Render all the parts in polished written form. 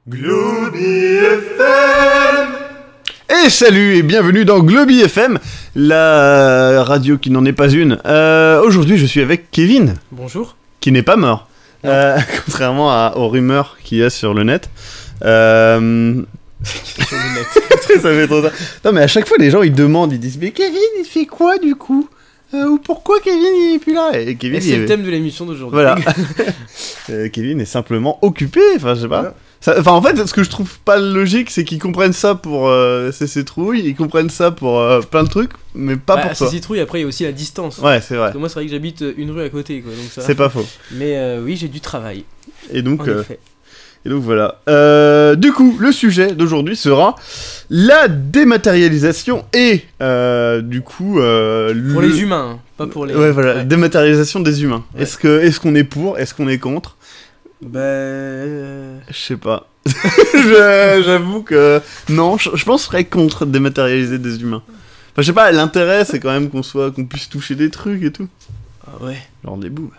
Globy FM. Et salut et bienvenue dans Globy FM, la radio qui n'en est pas une. Aujourd'hui je suis avec Kevin. Bonjour. Qui n'est pas mort, contrairement aux rumeurs qu'il y a sur le net. Sur le net. Ça fait trop ça. Non mais à chaque fois les gens ils demandent, ils disent mais Kevin il fait quoi du coup ou pourquoi Kevin il est plus là? Et Kevin, c'est le thème de l'émission d'aujourd'hui. Voilà. Kevin est simplement occupé, enfin je sais pas. Voilà. Enfin en fait ce que je trouve pas logique c'est qu'ils comprennent ça pour ces citrouilles, ils comprennent ça pour plein de trucs, mais pas pour toi. Ces citrouilles après il y a aussi la distance. Ouais c'est vrai. Parce que moi c'est vrai que j'habite une rue à côté quoi, donc ça. C'est pas faux. Mais oui j'ai du travail. Et donc en effet. Et donc voilà. Du coup, le sujet d'aujourd'hui sera la dématérialisation et du coup pour les humains, hein, pas pour les. Ouais voilà, dématérialisation des humains. Ouais. Est-ce qu'on est pour, est-ce qu'on est contre? Je sais pas. J'avoue que non, je pense que je serais contre dématérialiser des humains. Enfin, je sais pas, l'intérêt c'est quand même qu'on puisse toucher des trucs et tout. Ah ouais. Genre des bouts.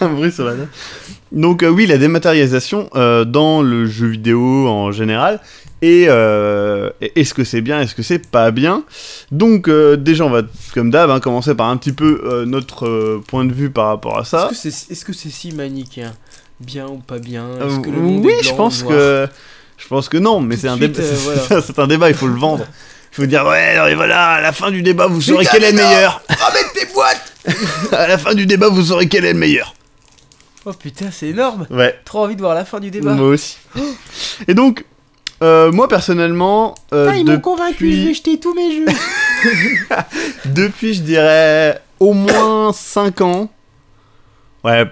Un bruit sur la tête. Donc oui, la dématérialisation dans le jeu vidéo en général. Et est-ce que c'est bien, est-ce que c'est pas bien? Donc déjà on va comme d'hab commencer par un petit peu notre point de vue par rapport à ça. Est-ce que c'est si manichéen? Bien ou pas bien? Oui, je pense que non, mais c'est un débat. Voilà. C'est un débat, il faut le vendre. Il faut dire ouais, et voilà, à la fin du débat vous saurez quel est le meilleur. Ramène tes boîtes. À la fin du débat vous saurez quel est le meilleur. Oh putain, c'est énorme. Ouais. Trop envie de voir la fin du débat. Moi aussi. Et donc, moi personnellement... ils m'ont convaincu, je vais jeter tous mes jeux. Depuis, je dirais, au moins 5 ans. Ouais,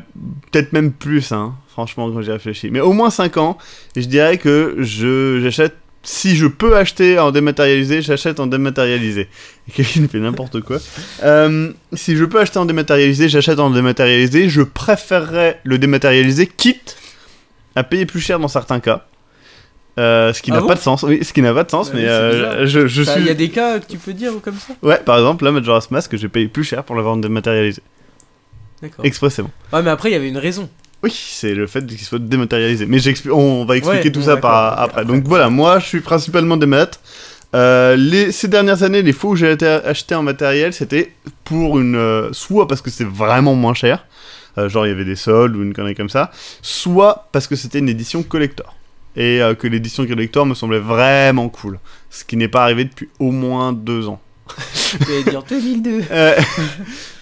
peut-être même plus, hein, franchement, quand j'y réfléchis. Mais au moins 5 ans, je dirais que j'achète... Si je peux acheter en dématérialisé, j'achète en dématérialisé. Kevin fait n'importe quoi. Si je peux acheter en dématérialisé, j'achète en dématérialisé. Je préférerais le dématérialisé, quitte à payer plus cher dans certains cas. Ce qui n'a pas de sens. Oui, ce qui n'a pas de sens, mais je suis... Il y a des cas que tu peux dire comme ça? Ouais, par exemple, là, Majora's Mask, j'ai payé plus cher pour l'avoir en dématérialisé. D'accord. Expressément. Ouais, mais après, il y avait une raison. Oui, c'est le fait qu'il soit dématérialisé. Mais on va expliquer tout ça après. Donc voilà, moi je suis principalement démat. Ces dernières années, les fois où j'ai acheté en matériel, c'était pour soit parce que c'est vraiment moins cher, genre il y avait des soldes ou une connerie comme ça, soit parce que c'était une édition collector. Et que l'édition collector me semblait vraiment cool. Ce qui n'est pas arrivé depuis au moins 2 ans. J'allais dire 2002.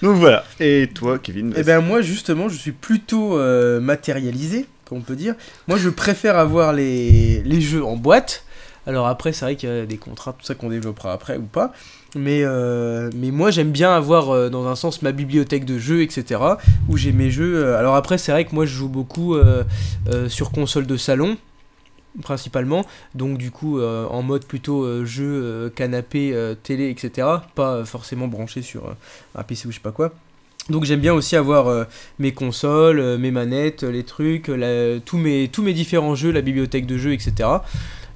Donc voilà. Et toi, Kevin? Eh ben moi justement, je suis plutôt matérialisé, comme on peut dire. Moi, je préfère avoir les jeux en boîte. Alors après, c'est vrai qu'il y a des contrats, tout ça qu'on développera après ou pas. Mais moi, j'aime bien avoir dans un sens ma bibliothèque de jeux, etc. Où j'ai mes jeux. Alors après, c'est vrai que moi, je joue beaucoup sur console de salon. Principalement, donc du coup en mode plutôt jeu, canapé, télé, etc. Pas forcément branché sur un PC ou je sais pas quoi. Donc j'aime bien aussi avoir mes consoles, mes manettes, les trucs, tous mes différents jeux, la bibliothèque de jeux, etc.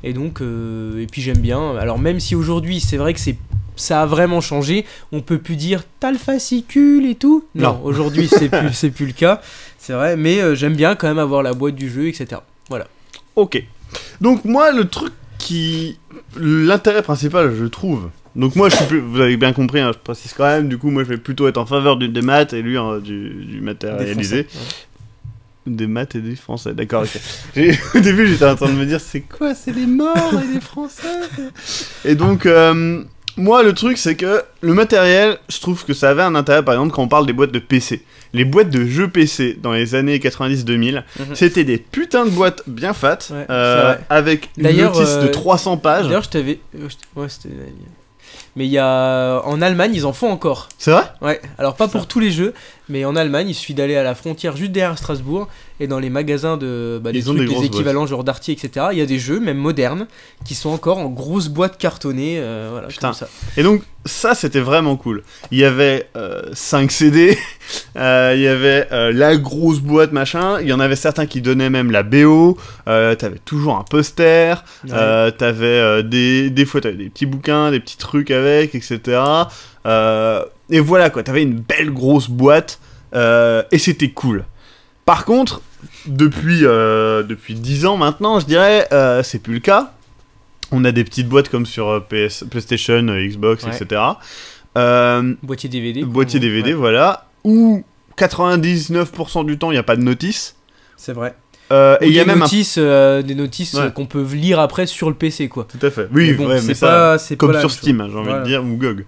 Et donc, et puis j'aime bien. Alors même si aujourd'hui c'est vrai que ça a vraiment changé, on peut plus dire t'as le fascicule et tout. Non, aujourd'hui c'est plus le cas, c'est vrai. Mais j'aime bien quand même avoir la boîte du jeu, etc. Voilà. Ok. Donc moi le truc l'intérêt principal je trouve, donc moi vous avez bien compris, hein, je précise quand même, du coup moi je vais plutôt être en faveur du démat et lui du matérialisé. Des maths et des français, d'accord, ok. Au début j'étais en train de me dire c'est quoi, c'est les morts et les français. Et donc moi le truc c'est que le matériel, je trouve que ça avait un intérêt par exemple quand on parle des boîtes de PC. Les boîtes de jeux PC dans les années 90-2000, c'était des putains de boîtes bien fat, avec une notice de 300 pages. D'ailleurs, je t'avais... Ouais, c'était... Mais il y a... En Allemagne, ils en font encore. C'est vrai? Ouais, alors pas pour tous les jeux, mais en Allemagne, il suffit d'aller à la frontière juste derrière Strasbourg, et dans les magasins des équivalents genre Darty, etc., il y a des jeux, même modernes, qui sont encore en grosses boîtes cartonnées, voilà, putain. Comme ça. Et donc, ça, c'était vraiment cool. Il y avait 5 CD, il y avait la grosse boîte, machin, il y en avait certains qui donnaient même la BO, t'avais toujours un poster, t'avais des fois, t'avais des petits bouquins, des petits trucs avec, etc., et voilà quoi, t'avais une belle grosse boîte et c'était cool. Par contre, depuis 10 ans maintenant, je dirais, c'est plus le cas. On a des petites boîtes comme sur PlayStation, Xbox, etc. Boîtier DVD. Boîtier DVD, voilà. Où 99% du temps, il n'y a pas de notice. C'est vrai. Et il y a même des notices qu'on peut lire après sur le PC, quoi. Tout à fait. Oui, mais, bon, mais ça, comme pas sur Steam, hein, j'ai envie de dire, ou GOG.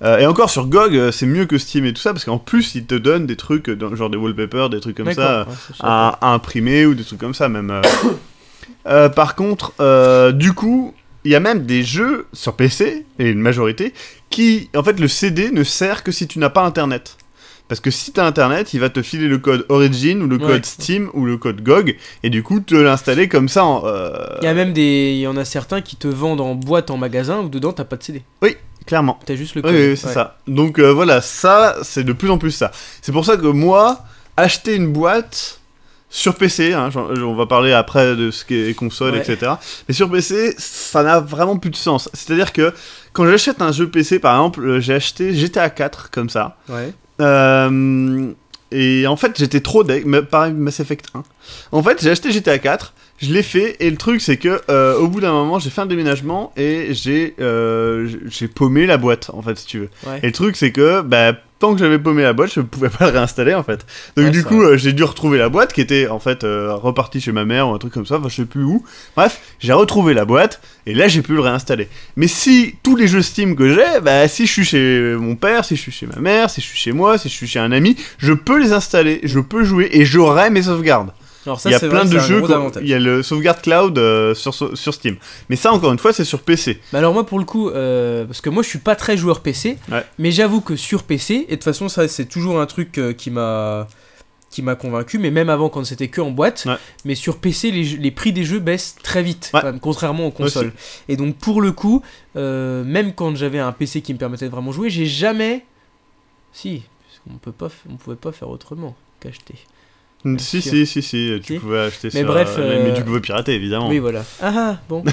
Et encore sur GOG, c'est mieux que Steam et tout ça, parce qu'en plus, ils te donnent des trucs, genre des wallpapers, des trucs comme ça, à imprimer, ou des trucs comme ça, même. Par contre, du coup, il y a même des jeux sur PC, et une majorité, qui, en fait, le CD ne sert que si tu n'as pas Internet. Parce que si t'as Internet, il va te filer le code Origin, ou le code Steam, ou le code GOG, et du coup, te l'installer comme ça. Il y en a certains qui te vendent en boîte en magasin, où dedans, t'as pas de CD. Oui, clairement. T'as juste le code. Oui, c'est ça. Donc voilà, ça, c'est de plus en plus ça. C'est pour ça que moi, acheter une boîte sur PC, hein, on va parler après de ce qu'est console, etc. Mais sur PC, ça n'a vraiment plus de sens. C'est-à-dire que quand j'achète un jeu PC, par exemple, j'ai acheté GTA 4 comme ça. Ouais. Et en fait, j'étais trop pareil Mass Effect 1. En fait, j'ai acheté GTA 4, je l'ai fait, et le truc c'est que au bout d'un moment, j'ai fait un déménagement et j'ai paumé la boîte, en fait, si tu veux. Ouais. Et le truc c'est que tant que j'avais paumé la boîte, je pouvais pas le réinstaller, en fait. Donc du coup, j'ai dû retrouver la boîte qui était en fait repartie chez ma mère ou un truc comme ça, enfin je sais plus où. Bref, j'ai retrouvé la boîte et là j'ai pu le réinstaller. Mais si tous les jeux Steam que j'ai, si je suis chez mon père, si je suis chez ma mère, si je suis chez moi, si je suis chez un ami, je peux les installer, je peux jouer et j'aurai mes sauvegardes. Alors ça, il y a plein de jeux, il y a le sauvegarde cloud sur Steam. Mais ça, encore une fois, c'est sur PC. Mais alors moi, pour le coup, parce que moi, je suis pas très joueur PC, mais j'avoue que sur PC, et de toute façon, ça, c'est toujours un truc qui m'a convaincu, mais même avant, quand c'était que en boîte, mais sur PC, les prix des jeux baissent très vite, quand même, contrairement aux consoles. Et donc, pour le coup, même quand j'avais un PC qui me permettait de vraiment jouer, j'ai jamais... Si, parce qu'on pouvait pas faire autrement qu'acheter. Si, tu pouvais acheter ça, bref, mais tu pouvais pirater, évidemment. Oui, voilà. Ah, bon.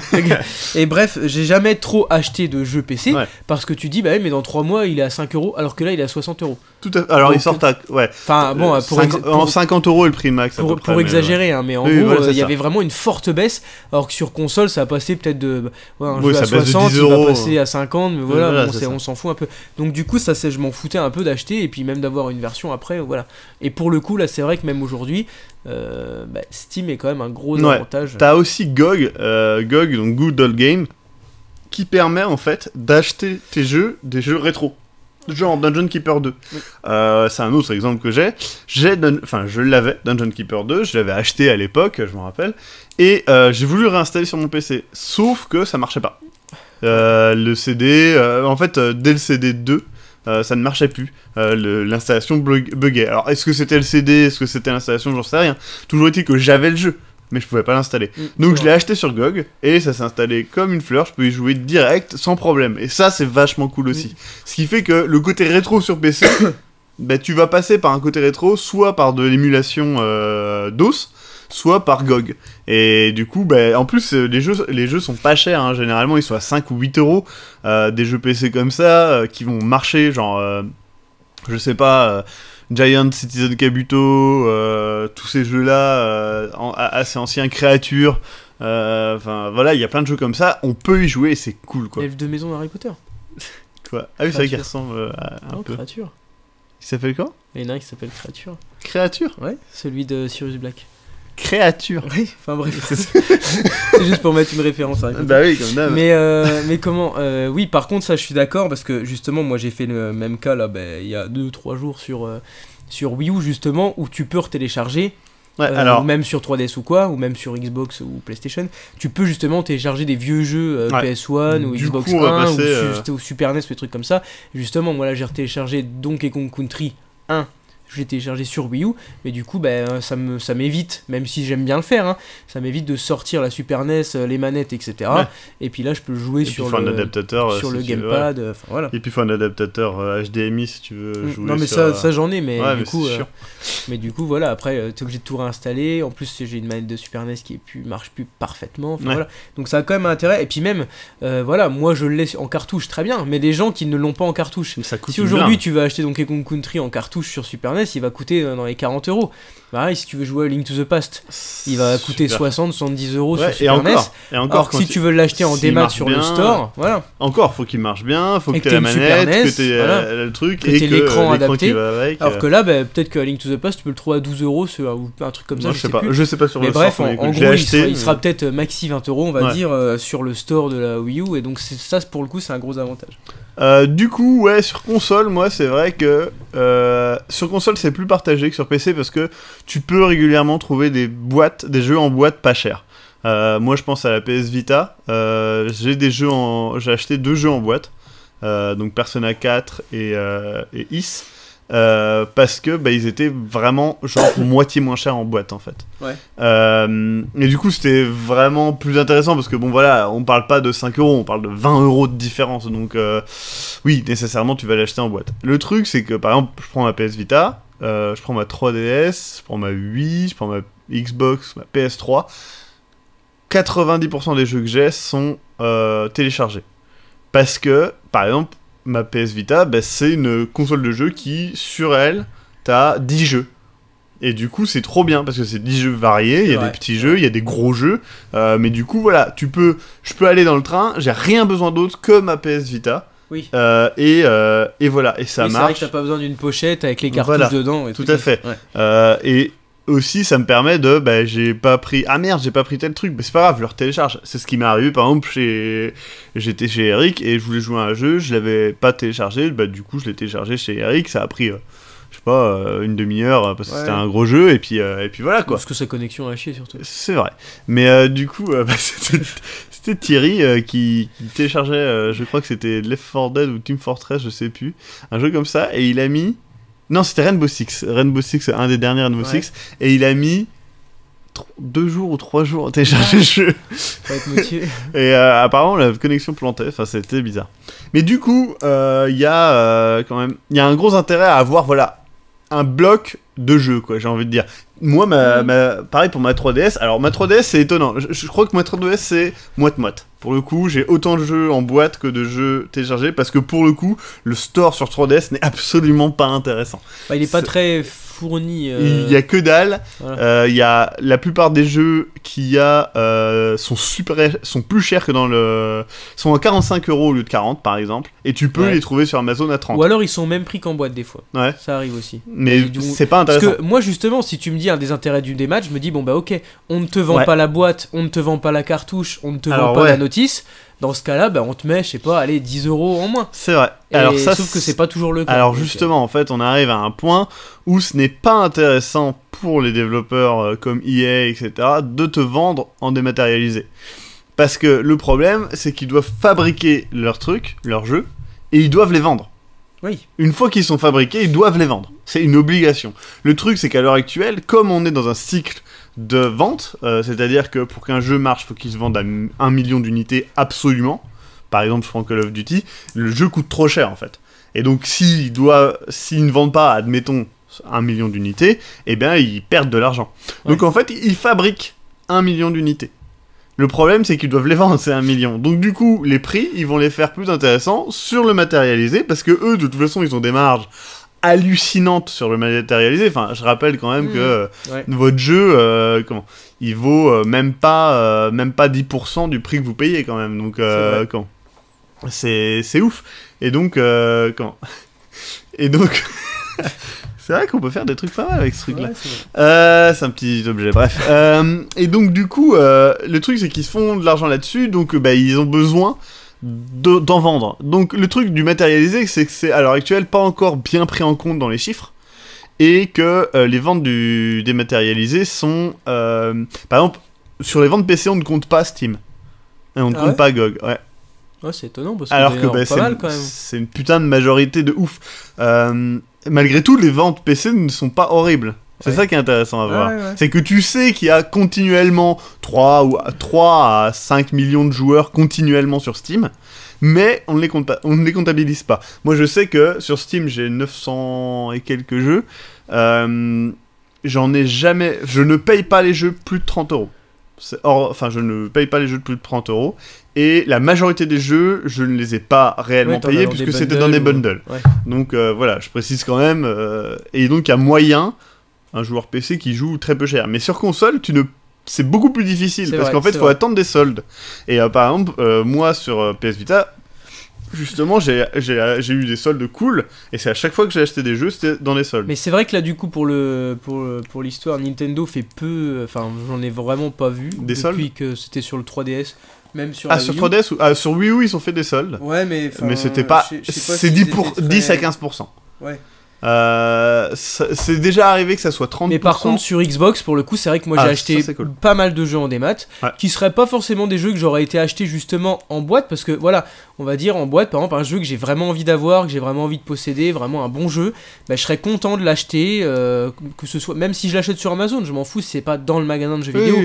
Et bref, j'ai jamais trop acheté de jeux PC, parce que tu dis, mais dans 3 mois, il est à 5€, alors que là, il est à 60€. Tout à fait. Alors, donc, ils sortent à... Enfin, bon, en 50€ le prix max, à peu près, pour exagérer, mais en gros, il y avait vraiment une forte baisse, alors que sur console, ça a passé peut-être de... un jeu à 60, il va passer à 50, mais voilà, on s'en fout un peu. Donc, du coup, ça, je m'en foutais un peu d'acheter, et puis même d'avoir une version après, voilà. Et pour le coup, là, c'est vrai que même aujourd'hui, Steam est quand même un gros avantage. T'as aussi GOG, donc Good Old Game, qui permet en fait d'acheter des jeux rétro. Genre Dungeon Keeper 2. C'est un autre exemple que j'ai. Je l'avais, Dungeon Keeper 2, je l'avais acheté à l'époque, je me rappelle, et j'ai voulu le réinstaller sur mon PC, sauf que ça marchait pas. Le CD, en fait, dès le CD 2, ça ne marchait plus. L'installation buguait. Alors, est-ce que c'était le CD, est-ce que c'était l'installation, j'en sais rien. Toujours est-il que j'avais le jeu, mais je pouvais pas l'installer. Donc je l'ai acheté sur GOG, et ça s'est installé comme une fleur, je peux y jouer direct, sans problème. Et ça, c'est vachement cool aussi. Ce qui fait que le côté rétro sur PC, tu vas passer par un côté rétro, soit par de l'émulation DOS, soit par GOG. Et du coup, en plus, les jeux sont pas chers, hein. Généralement ils sont à 5 ou 8€, des jeux PC comme ça, qui vont marcher, genre, je sais pas... Giant, Citizen Kabuto, tous ces jeux-là, assez anciens, Créatures, enfin voilà, il y a plein de jeux comme ça, on peut y jouer et c'est cool, quoi. L'elfe de maison d'Harry Potter. Quoi? Ah oui, c'est vrai qu'il ressemble un peu. Créature. Il s'appelle quoi? Il y en a un qui s'appelle Créature. Créature? Ouais, celui de Sirius Black. Créature. Oui, enfin bref. C'est juste pour mettre une référence à Harry Potter. Bah oui, comme d'hab. Mais comment oui, par contre, ça je suis d'accord, parce que justement, moi j'ai fait le même cas là, il y a 2-3 jours sur Wii U, justement, où tu peux retélécharger. Ou même sur 3DS ou quoi, ou même sur Xbox ou PlayStation, tu peux justement télécharger des vieux jeux PS1 ou Xbox coup, 1 ou Super NES ou des trucs comme ça. Justement, moi là j'ai retéléchargé Donkey Kong Country 1. Je l'ai téléchargé sur Wii U, mais du coup, ça m'évite, même si j'aime bien le faire, hein, ça m'évite de sortir la Super NES, les manettes, etc. Et puis là, je peux jouer sur le gamepad. Voilà. Et puis, il faut un adaptateur HDMI si tu veux jouer. Non, mais sur... ça j'en ai, mais du coup, voilà, après, t'es obligé de tout réinstaller. En plus, j'ai une manette de Super NES qui marche plus parfaitement. Voilà. Donc, ça a quand même un intérêt. Et puis, même, voilà, moi, je l'ai en cartouche, très bien, mais des gens qui ne l'ont pas en cartouche. Ça coûte si aujourd'hui, tu veux acheter Donkey Kong Country en cartouche sur Super NES, NES, il va coûter dans les 40€. Pareil, si tu veux jouer à Link to the Past, il va coûter 60-70€ sur Super NES. Et encore, alors que si tu veux l'acheter en démat sur le store, voilà. Encore, faut qu'il marche bien, faut que tu aies la manette, NES, que tu aies le truc, que tu aies l'écran adapté. Qui va avec, alors que là, peut-être que Link to the Past, tu peux le trouver à 12€ ou un truc comme ça. Non, je sais pas sur mais le bref, store. en gros, il sera peut-être maxi 20€, on va dire, sur le store de la Wii U. Et donc, ça, pour le coup, c'est un gros avantage. Du coup, ouais, sur console, moi, c'est vrai que sur console, c'est plus partagé que sur PC parce que tu peux régulièrement trouver des jeux en boîte pas chers. Moi, je pense à la PS Vita. J'ai acheté 2 jeux en boîte, donc Persona 4 et Is. Parce que ils étaient vraiment genre moitié moins chers en boîte en fait. Ouais. Et du coup c'était vraiment plus intéressant parce que bon voilà, on parle pas de 5€, on parle de 20€ de différence, donc oui, nécessairement tu vas l'acheter en boîte. Le truc c'est que par exemple je prends ma PS Vita, je prends ma 3DS, je prends ma Wii, je prends ma Xbox, ma PS3, 90% des jeux que j'ai sont téléchargés. Parce que par exemple ma PS Vita, c'est une console de jeu qui, sur elle, t'as 10 jeux. Et du coup, c'est trop bien, parce que c'est 10 jeux variés, il y a des petits jeux, il y a des gros jeux, mais du coup, voilà, je peux aller dans le train, j'ai rien besoin d'autre que ma PS Vita, oui. Et voilà, et ça marche. C'est vrai que t'as pas besoin d'une pochette avec les cartouches dedans. Et tout à fait. Ouais. Et aussi ça me permet de j'ai pas pris tel truc, mais c'est pas grave, je le retélécharge. C'est ce qui m'est arrivé par exemple j'étais chez Eric et je voulais jouer à un jeu, je l'avais pas téléchargé, du coup je l'ai téléchargé chez Eric, ça a pris je sais pas une demi-heure parce que c'était un gros jeu et puis voilà quoi. Parce que sa connexion a chier surtout. C'est vrai. Mais du coup c'était Thierry qui téléchargeait je crois que c'était Left 4 Dead ou Team Fortress, je sais plus, un jeu comme ça, et il a mis non, c'était Rainbow Six, un des derniers Rainbow Six, et il a mis 2 jours ou 3 jours à télécharger le jeu. Faut être motivé. Et apparemment la connexion plantait, enfin c'était bizarre. Mais du coup, il y a quand même, il y a un gros intérêt à avoir un bloc de jeux quoi, j'ai envie de dire. Moi, pareil pour ma 3DS. Alors ma 3DS c'est étonnant. Je crois que ma 3DS c'est moite-moite. Pour le coup, j'ai autant de jeux en boîte que de jeux téléchargés parce que pour le coup, le store sur 3DS n'est absolument pas intéressant. Il est pas très fourni. Il y a que dalle. Voilà. Il y a la plupart des jeux qu'il y a sont plus chers que dans le. Sont à 45€ au lieu de 40 par exemple. Et tu peux les trouver sur Amazon à 30. Ou alors ils sont au même prix qu'en boîte des fois. Ouais. Ça arrive aussi. Mais c'est pas intéressant. Parce que moi justement, si tu me dis un des intérêts du démat, je me dis bon ok, on ne te vend pas la boîte, on ne te vend pas la cartouche, on ne te vend pas la notice. Dans ce cas-là, on te met, je sais pas, allez, 10€ en moins. C'est vrai. Alors sauf que c'est pas toujours le cas. Alors justement, en fait, on arrive à un point où ce n'est pas intéressant pour les développeurs comme EA, etc., de te vendre en dématérialisé. Parce que le problème, c'est qu'ils doivent fabriquer leurs trucs, leurs jeux, et ils doivent les vendre. Oui. Une fois qu'ils sont fabriqués, ils doivent les vendre. C'est une obligation. Le truc, c'est qu'à l'heure actuelle, comme on est dans un cycle de vente, c'est-à-dire que pour qu'un jeu marche, il faut qu'il se vende à 1 million d'unités absolument. Par exemple, je prends Call of Duty, le jeu coûte trop cher en fait. Et donc s'ils ne vendent pas, admettons, 1 million d'unités, eh bien ils perdent de l'argent. Ouais. Donc en fait, ils fabriquent 1 million d'unités. Le problème, c'est qu'ils doivent les vendre, c'est 1 million. Donc du coup, les prix, ils vont les faire plus intéressants sur le matérialisé, parce que eux, de toute façon, ils ont des marges hallucinantes sur le matérialisé. Enfin, je rappelle quand même que votre jeu, il vaut même pas 10% du prix que vous payez quand même. Donc c'est ouf. Et donc et donc c'est vrai qu'on peut faire des trucs pas mal avec ce truc-là. Ouais, c'est un petit objet, bref. Et donc du coup, le truc c'est qu'ils se font de l'argent là-dessus, donc ils ont besoin d'en vendre. Donc le truc du matérialisé, c'est que c'est à l'heure actuelle pas encore bien pris en compte dans les chiffres, et que les ventes du dématérialisé sont... par exemple, sur les ventes PC, on ne compte pas Steam. Et on ne compte pas GOG, ouais. Ouais, c'est étonnant, parce que alors que pas mal, quand même. C'est une putain de majorité de ouf. Malgré tout, les ventes PC ne sont pas horribles. C'est ça qui est intéressant à voir. C'est que tu sais qu'il y a continuellement 3 à 5 millions de joueurs continuellement sur Steam, mais on ne les compte pas, on ne les comptabilise pas. Moi, je sais que sur Steam, j'ai 900 et quelques jeux. J'en ai jamais... Je ne paye pas les jeux plus de 30€. Enfin, je ne paye pas les jeux de plus de 30 euros. Et la majorité des jeux, je ne les ai pas réellement payés puisque c'était dans des bundles. Ouais. Donc voilà, je précise quand même. Et donc, il y a moyen, un joueur PC qui joue très peu cher. Mais sur console, c'est beaucoup plus difficile parce qu'en fait, il faut attendre des soldes. Et par exemple, moi sur PS Vita, justement, j'ai eu des soldes cool, et c'est à chaque fois que j'ai acheté des jeux, c'était dans les soldes. Mais c'est vrai que là, du coup, pour l'histoire, Nintendo fait peu. Enfin, j'en ai vraiment pas vu des depuis soldes que c'était sur le 3DS, même sur. Sur 3DS ou sur Wii U, ils ont fait des soldes. Ouais, mais c'était pas. C'est 10 à 15%. Ouais. C'est déjà arrivé que ça soit 30%. Mais par contre sur Xbox pour le coup c'est vrai que moi j'ai acheté cool. pas mal de jeux en démat qui seraient pas forcément des jeux que j'aurais été acheté justement en boîte parce que voilà on va dire en boîte par exemple un jeu que j'ai vraiment envie d'avoir, que j'ai vraiment envie de posséder, vraiment un bon jeu, bah, je serais content de l'acheter que ce soit même si je l'achète sur Amazon, je m'en fous si c'est pas dans le magasin de jeux vidéo,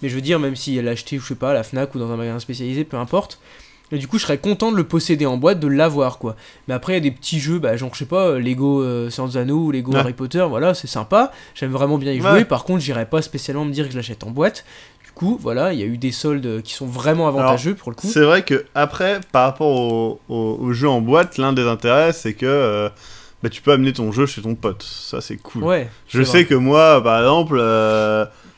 mais je veux dire même si elle l'a acheté je sais pas à la Fnac ou dans un magasin spécialisé peu importe. Et du coup, je serais content de le posséder en boîte, de l'avoir quoi. Mais après, il y a des petits jeux, bah, genre, je sais pas, Lego Seigneur des Anneaux ou Lego Harry Potter, voilà, c'est sympa. J'aime vraiment bien y jouer. Par contre, j'irais pas spécialement me dire que je l'achète en boîte. Du coup, voilà, il y a eu des soldes qui sont vraiment avantageux. Alors, pour le coup. C'est vrai que après, par rapport au jeu en boîte, l'un des intérêts, c'est que bah, tu peux amener ton jeu chez ton pote. Ça, c'est cool. Ouais, je sais que moi, par exemple.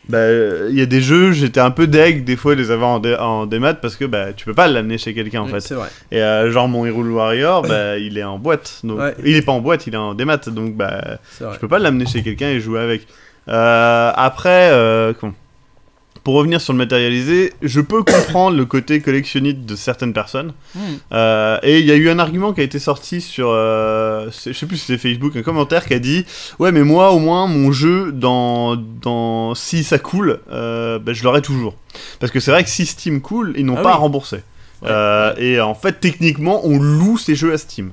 Bah, y a des jeux, j'étais un peu deg des fois de les avoir en démat parce que bah, tu peux pas l'amener chez quelqu'un en fait. C'est vrai. Et genre mon Hyrule Warrior, bah, il est en boîte. Donc, il est pas en boîte, il est en démat. Donc bah, je peux pas l'amener chez quelqu'un et jouer avec. Après, pour revenir sur le matérialisé, je peux comprendre le côté collectionniste de certaines personnes. Et il y a eu un argument qui a été sorti sur, je sais plus si c'était Facebook, un commentaire qui a dit « Ouais, mais moi, au moins, mon jeu, si ça coule, bah, je l'aurai toujours. » Parce que c'est vrai que si Steam coule, ils n'ont pas à rembourser. Et en fait, techniquement, on loue ces jeux à Steam.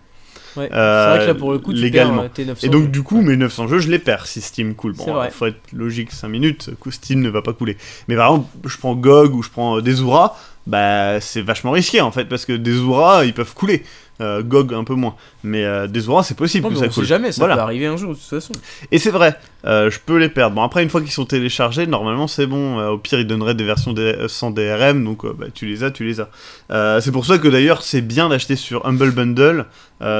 Ouais. C'est vrai que là pour le coup tu légalement. perds tes 900 et donc jeux. Du coup mes 900 jeux je les perds si Steam coule. Bon, faut être logique 5 minutes, Steam ne va pas couler. Mais par exemple je prends GOG ou je prends Desura, bah c'est vachement risqué en fait parce que Desura ils peuvent couler. GOG un peu moins, mais Desura c'est possible que ça coule. On sait jamais, ça peut arriver un jour de toute façon. Et c'est vrai, je peux les perdre. Bon après une fois qu'ils sont téléchargés, normalement c'est bon. Au pire ils donneraient des versions sans DRM, donc bah, tu les as. C'est pour ça que d'ailleurs c'est bien d'acheter sur Humble Bundle,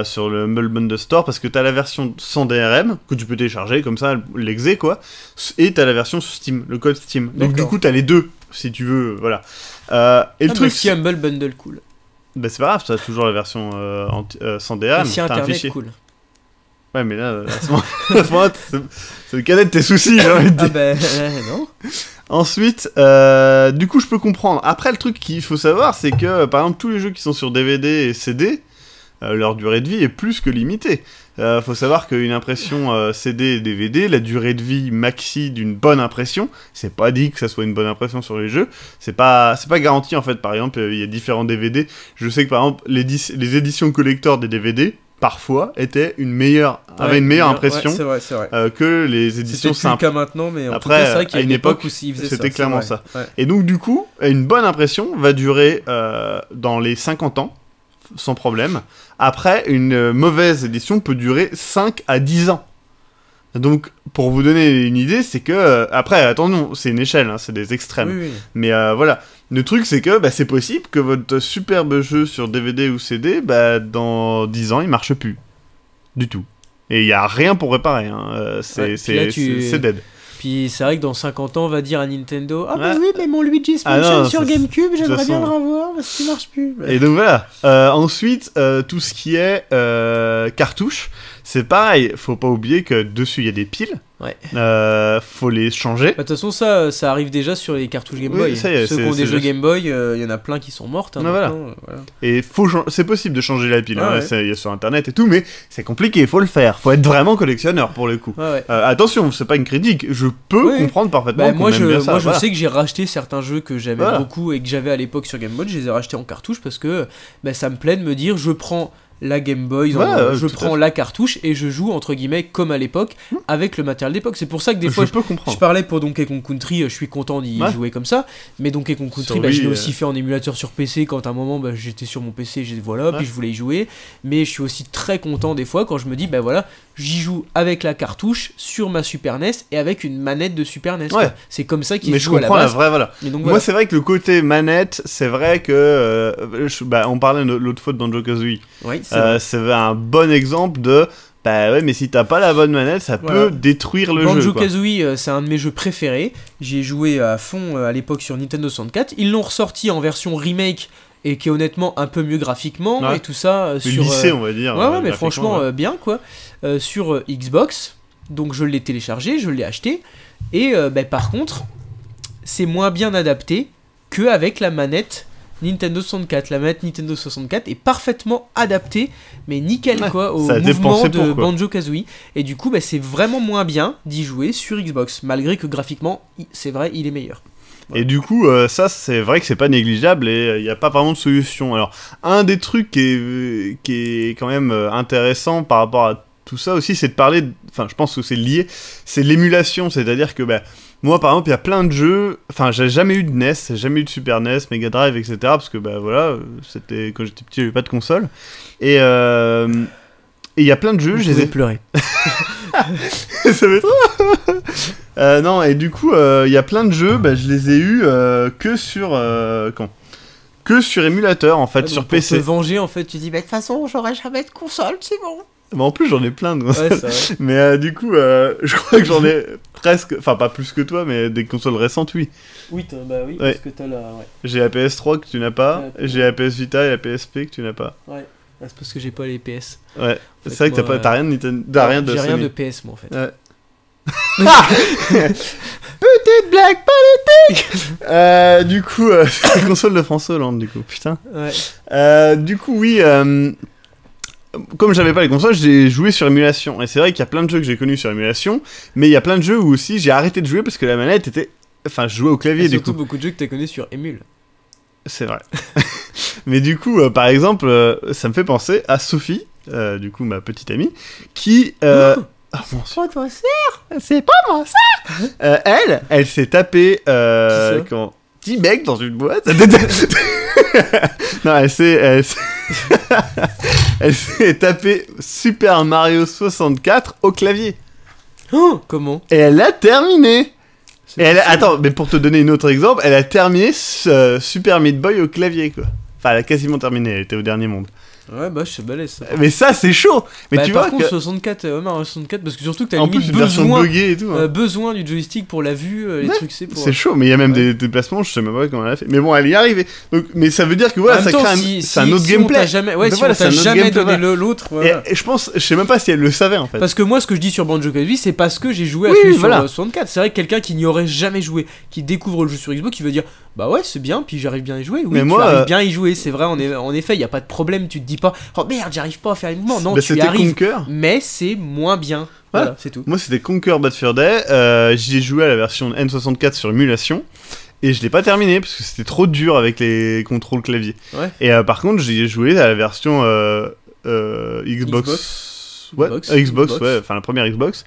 sur le Humble Bundle Store, parce que t'as la version sans DRM que tu peux télécharger comme ça, l'exé quoi, et t'as la version sur Steam, le code Steam. Donc du coup t'as les deux si tu veux, voilà. Et le truc si Humble Bundle cool. Bah c'est pas grave, t'as toujours la version sans DRM. Et si Internet cool. Ouais mais là, c'est le cadet de tes soucis, j'ai envie de dire. Ah bah non. Ensuite, du coup je peux comprendre. Après le truc qu'il faut savoir, c'est que par exemple tous les jeux qui sont sur DVD et CD, leur durée de vie est plus que limitée. Faut savoir qu'une impression CD et DVD, la durée de vie maxi d'une bonne impression, c'est pas dit que ça soit une bonne impression sur les jeux, c'est pas garanti en fait. Par exemple, il y a différents DVD. Je sais que par exemple les éditions collector des DVD parfois avaient une meilleure impression c'est vrai. que les éditions simples. C'est le cas maintenant, mais après, tout cas, c'est vrai qu'il y a une époque où c'était clairement ça. Ouais. Et donc du coup, une bonne impression va durer dans les 50 ans. Sans problème. Après, une mauvaise édition peut durer 5 à 10 ans. Donc, pour vous donner une idée, c'est que... après, attendons, c'est une échelle, hein, c'est des extrêmes. Oui. Mais voilà. Le truc, c'est que c'est possible que votre superbe jeu sur DVD ou CD, dans 10 ans, il marche plus. Du tout. Et il n'y a rien pour réparer. Hein. C'est dead. Puis c'est vrai que dans 50 ans, on va dire à Nintendo bah oui, mais mon Luigi's Mansion sur GameCube, j'aimerais bien le revoir parce qu'il marche plus. Et donc voilà. Ensuite, tout ce qui est cartouches, c'est pareil. Faut pas oublier que dessus il y a des piles. Ouais. Faut les changer. De toute façon, ça arrive déjà sur les cartouches Game Boy. Ceux qui ont des jeux Game Boy, il y en a plein qui sont mortes. Hein, voilà. Et c'est possible de changer la pile. Il y a sur internet et tout, mais c'est compliqué. Il faut le faire. Faut être vraiment collectionneur pour le coup. Attention, c'est pas une critique. Je peux comprendre parfaitement. Moi, je sais que j'ai racheté certains jeux que j'aimais beaucoup et que j'avais à l'époque sur Game Boy. Je les ai rachetés en cartouche parce que ça me plaît de me dire, je prends la Game Boy, je prends la cartouche et je joue entre guillemets comme à l'époque avec le matériel d'époque. C'est pour ça que des fois je parlais pour Donkey Kong Country, je suis content d'y jouer comme ça, mais Donkey Kong Country je l'ai aussi fait en émulateur sur PC quand à un moment j'étais sur mon PC, puis je voulais y jouer, mais je suis aussi très content des fois quand je me dis voilà, j'y joue avec la cartouche sur ma Super NES et avec une manette de Super NES. C'est comme ça qu'il se joue à la base. Moi c'est vrai que le côté manette, c'est vrai que on parlait l'autre fois de Banjo-Kazooie. C'est un bon exemple de mais si t'as pas la bonne manette, ça peut détruire le jeu. Banjo-Kazooie, c'est un de mes jeux préférés. J'y ai joué à fond à l'époque sur Nintendo 64. Ils l'ont ressorti en version remake et qui est honnêtement un peu mieux graphiquement et tout ça sur lycée, on va dire. Mais franchement bien quoi. Sur Xbox, donc je l'ai téléchargé, je l'ai acheté et par contre, c'est moins bien adapté qu'avec la manette Nintendo 64. La manette Nintendo 64 est parfaitement adaptée, mais nickel au mouvement de Banjo-Kazooie. Et du coup, c'est vraiment moins bien d'y jouer sur Xbox, malgré que graphiquement, c'est vrai, il est meilleur. Et du coup, ça, c'est vrai que c'est pas négligeable et il n'y a pas vraiment de solution. Alors, un des trucs qui est quand même intéressant par rapport à tout ça aussi, c'est de parler, je pense que c'est lié, c'est l'émulation, c'est-à-dire que moi par exemple il y a plein de jeux, j'ai jamais eu de NES, j'ai jamais eu de Super NES, Mega Drive, etc. Parce que c'était quand j'étais petit, j'avais pas de console. Et il y a plein de jeux, je les ai pleuré. Ça fait trop. Non, et du coup il y a plein de jeux, je les ai eus que sur émulateur en fait, sur PC. Pour te venger en fait, tu dis de toute façon j'aurai jamais de console, c'est bon. En plus j'en ai plein de consoles. Mais du coup je crois que j'en ai presque, pas plus que toi, mais des consoles récentes oui. Oui, parce que t'as la... J'ai la PS3 que tu n'as pas, j'ai la PS Vita et la PSP que tu n'as pas. C'est parce que j'ai pas les PS. En fait, c'est vrai que t'as rien de Nintendo, rien de J'ai Sony. rien de PS moi en fait. Petite blague politique. Du coup c'est la console de François Hollande du coup, putain. Du coup oui, comme j'avais pas les consoles, j'ai joué sur émulation. Et c'est vrai qu'il y a plein de jeux que j'ai connus sur émulation, mais il y a plein de jeux où aussi j'ai arrêté de jouer parce que la manette était... je jouais au clavier du coup. Surtout beaucoup de jeux que t'as connus sur Emule. C'est vrai. Mais du coup, par exemple, ça me fait penser à Sophie, du coup ma petite amie, qui... Oh, toi c'est pas mon sœur. Elle s'est tapée... 10 mecs dans une boîte. Non, elle s'est tapé Super Mario 64 au clavier. Oh, comment? Et elle l'a terminé. Attends, mais pour te donner un autre exemple, elle a terminé Super Meat Boy au clavier, quoi. Elle a quasiment terminé, elle était au dernier monde. Ouais, je sais balèze ça. Mais ça, c'est chaud. Mais tu par vois contre, 64, Mario 64, parce que surtout que t'as en plus, besoin du joystick pour la vue, les trucs, c'est chaud, mais il y a même des déplacements, je sais même pas comment elle a fait. Mais bon, elle y est arrivée. Donc, mais ça veut dire que ça crée un autre gameplay. On t'a jamais donné l'autre. Et je pense, je sais même pas si elle le savait en fait. Parce que moi, ce que je dis sur Banjo-Kazooie, c'est parce que j'ai joué à celui sur 64. C'est vrai que quelqu'un qui n'y aurait jamais joué, qui découvre le jeu sur Xbox, qui veut dire c'est bien, puis j'arrive bien à y jouer. Oui, tu arrives bien à y jouer, c'est vrai, en effet, il y a pas de problème, tu te dis pas oh merde, j'arrive pas à faire les mouvements. Non, tu y arrives, mais c'est moins bien. Voilà, c'est tout. Moi, c'était Conquer Bad Fur Day. J'y ai joué à la version N64 sur émulation. Et je l'ai pas terminé parce que c'était trop dur avec les contrôles clavier. Et par contre, j'y ai joué à la version Xbox. Xbox, la première Xbox.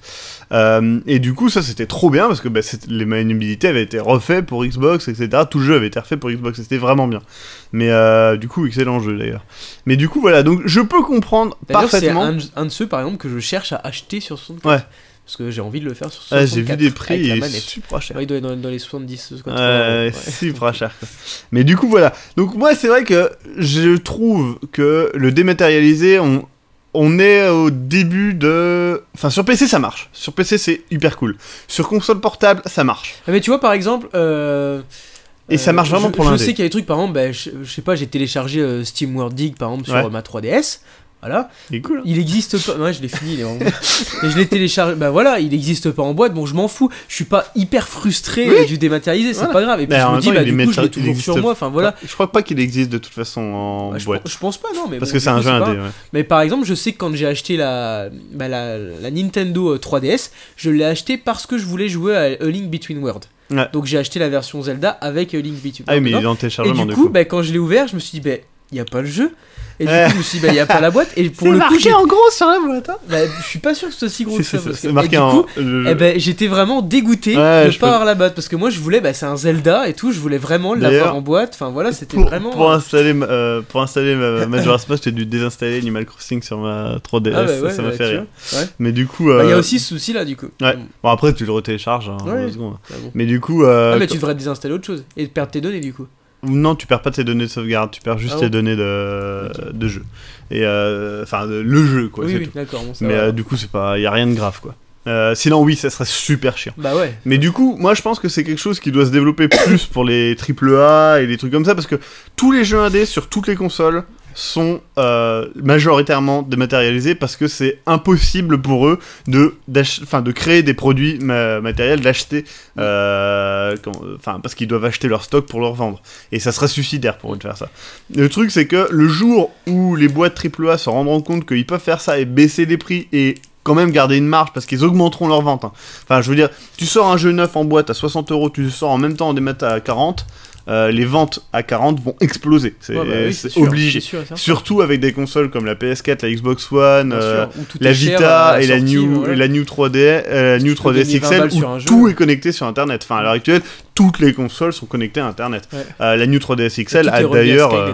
Et du coup, ça c'était trop bien parce que les maniabilités avaient été refaites pour Xbox, etc. Tout le jeu avait été refait pour Xbox, c'était vraiment bien. Mais du coup, excellent jeu d'ailleurs. Mais du coup, voilà, donc je peux comprendre parfaitement. C'est un de ceux par exemple que je cherche à acheter sur 64. Ouais. Parce que j'ai envie de le faire sur 64. J'ai vu des prix, il est super cher. Il doit être dans les 70, 80 super cher. Quoi. Mais du coup, voilà. Donc, moi, c'est vrai que je trouve que le dématérialisé, on est au début de... sur PC, ça marche. Sur PC, c'est hyper cool. Sur console portable, ça marche. Mais tu vois, par exemple... et ça marche vraiment pour l'indé. Je sais qu'il y a des trucs, par exemple, je sais pas, j'ai téléchargé Steam World Dig, par exemple, sur ma 3DS. Voilà. Il est cool. Il existe pas. Ouais, je l'ai fini. Et je l'ai téléchargé. Il existe pas en boîte. Bon, je m'en fous. Je suis pas hyper frustré du dématérialisé. C'est pas grave. Et puis je me dis, du coup, je l'ai toujours sur moi. Enfin voilà. Je crois pas qu'il existe de toute façon en boîte. Je pense pas, non. Mais parce que c'est un jeu indé. Mais par exemple, je sais que quand j'ai acheté la Nintendo 3DS, je l'ai acheté parce que je voulais jouer à A Link Between Worlds. Donc j'ai acheté la version Zelda avec A Link Between Worlds. Ah, mais il est en téléchargement. Et du coup, quand je l'ai ouvert, je me suis dit, il n'y a pas le jeu. Et du coup, je me suis dit, bah, il n'y a pas la boîte. Et pour C'est le coup, marqué en gros sur la boîte. Hein. bah, je suis pas sûr que ce soit si gros que ça. Parce que... C'est marqué et du en. coup, eh ben, j'étais vraiment dégoûté de pas avoir la boîte. Parce que moi, je voulais, bah, c'est un Zelda et tout, je voulais vraiment l'avoir en boîte. Enfin voilà, c'était vraiment. Pour installer Majora's Mask, j'ai dû désinstaller Animal Crossing sur ma 3DS. Ah bah ouais, ça m'a fait rire. Ouais. Mais du coup. Il y a aussi ce souci là, du coup. Ouais. Bon, après, tu le retélécharges en 2 secondes. Ah bon. Mais du coup. Mais tu devrais désinstaller autre chose et perdre tes données, du coup. Non, tu perds pas tes données de sauvegarde, tu perds juste tes données de jeu. Et enfin, le jeu, quoi. Oui, c'est oui, tout. d'accord. Bon, Mais du coup, y a rien de grave, quoi. Sinon, oui, ça serait super chiant. Bah ouais. Mais du coup, moi je pense que c'est quelque chose qui doit se développer plus pour les AAA et les trucs comme ça, parce que tous les jeux indés sur toutes les consoles sont majoritairement dématérialisés parce que c'est impossible pour eux de créer des produits matériels, d'acheter, parce qu'ils doivent acheter leur stock pour le revendre. Et ça serait suicidaire pour eux de faire ça. Le truc, c'est que le jour où les boîtes AAA se rendront compte qu'ils peuvent faire ça et baisser les prix et quand même garder une marge parce qu'ils augmenteront leur vente. Hein. Enfin, je veux dire, tu sors un jeu neuf en boîte à 60€, tu le sors en même temps en démat à 40, les ventes à 40 vont exploser. C'est obligé. Sûr, surtout avec des consoles comme la PS4, la Xbox One, la Vita cher, et la New 3DS XL, où tout est connecté sur Internet. Enfin, à l'heure actuelle, toutes les consoles sont connectées à Internet. Ouais. La New 3DS XL a d'ailleurs...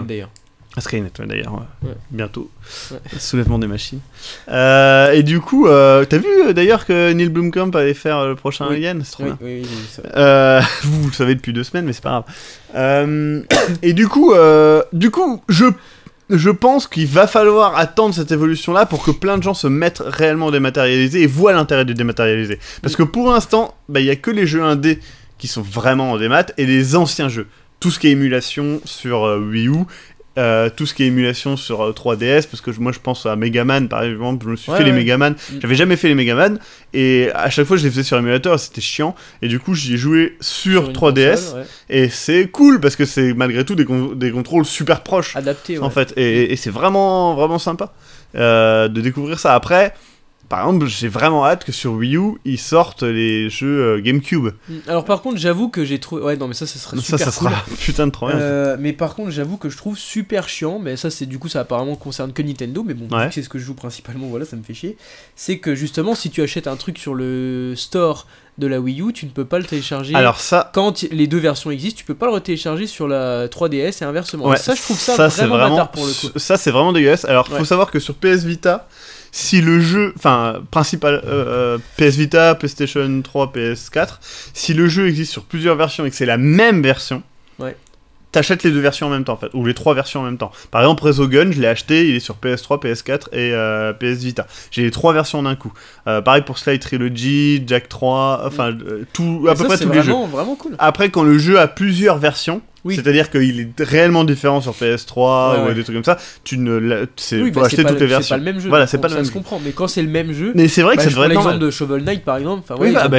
Skynet, d'ailleurs, bientôt. Ouais. Soulèvement des machines. Et du coup, t'as vu d'ailleurs que Neil Blomkamp allait faire le prochain Alien? C'est trop bien. Oui, ça. Vous le savez depuis 2 semaines, mais c'est pas grave. Et du coup, je pense qu'il va falloir attendre cette évolution-là pour que plein de gens se mettent réellement dématérialisés et voient l'intérêt de dématérialiser. Parce que pour l'instant, il y a que les jeux indés qui sont vraiment en démat et les anciens jeux. Tout ce qui est émulation sur Wii U. Tout ce qui est émulation sur 3DS, parce que moi je pense à Megaman par exemple, je me suis fait les Megaman, j'avais jamais fait les Megaman, et à chaque fois je les faisais sur émulateur, c'était chiant, et du coup j'y ai joué sur 3DS, console, et c'est cool, parce que c'est malgré tout des contrôles super proches, adaptés, en fait, et c'est vraiment, vraiment sympa de découvrir ça. Après, par exemple, j'ai vraiment hâte que sur Wii U, ils sortent les jeux GameCube. Alors par contre, j'avoue que j'ai trouvé... Ouais, non, mais ça serait super ça cool. sera putain de trop bien. Mais par contre, j'avoue que je trouve super chiant, mais ça, c'est du coup, ça apparemment concerne que Nintendo, mais bon, c'est ce que je joue principalement, voilà, ça me fait chier. C'est que justement, si tu achètes un truc sur le store de la Wii U, tu ne peux pas le télécharger. Alors ça... Quand les deux versions existent, tu peux pas le retélécharger sur la 3DS et inversement. Ouais, ça, je trouve ça vraiment bâtard pour le coup. Ça, c'est vraiment dégueulasse. Alors, faut savoir que sur PS Vita... Si le jeu, PS Vita, PlayStation 3, PS4, si le jeu existe sur plusieurs versions et que c'est la même version, t'achètes les deux versions en même temps en fait, ou les 3 versions en même temps. Par exemple, Resogun, je l'ai acheté, il est sur PS3, PS4 et PS Vita. J'ai les 3 versions d'un coup. Pareil pour Sly Trilogy, Jack 3, enfin à peu près tous les jeux. C'est vraiment cool. Après, quand le jeu a plusieurs versions, c'est-à-dire qu'il est réellement différent sur PS3 ou des trucs comme ça, tu ne faut acheter toutes les versions. C'est pas le même jeu. Voilà, c'est pas le même jeu. Ça se comprend, mais quand c'est le même jeu. Mais c'est vrai que ça devrait être l'exemple de Shovel Knight par exemple.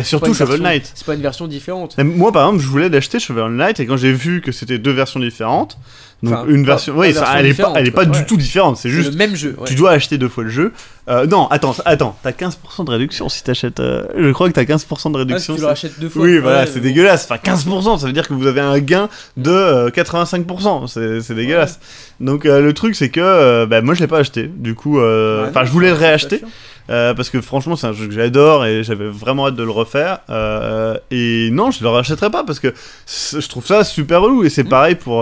Surtout Shovel Knight. C'est pas une version différente. Moi par exemple, je voulais d'acheter Shovel Knight et quand j'ai vu que c'était 2 versions différentes, donc une version, elle est pas du tout différente, c'est juste le même jeu. Tu dois acheter 2 fois le jeu. Non, attends, t'as 15% de réduction si t'achètes. Je crois que t'as 15% de réduction. Si tu le rachètes 2 fois. Oui, voilà, c'est dégueulasse. Enfin, 15%, ça veut dire que vous avez un gain de 85%. C'est dégueulasse. Donc le truc, c'est que moi je l'ai pas acheté. Du coup, je voulais le réacheter. Parce que franchement c'est un jeu que j'adore et j'avais vraiment hâte de le refaire et non je le rachèterai pas parce que je trouve ça super relou et c'est pareil pour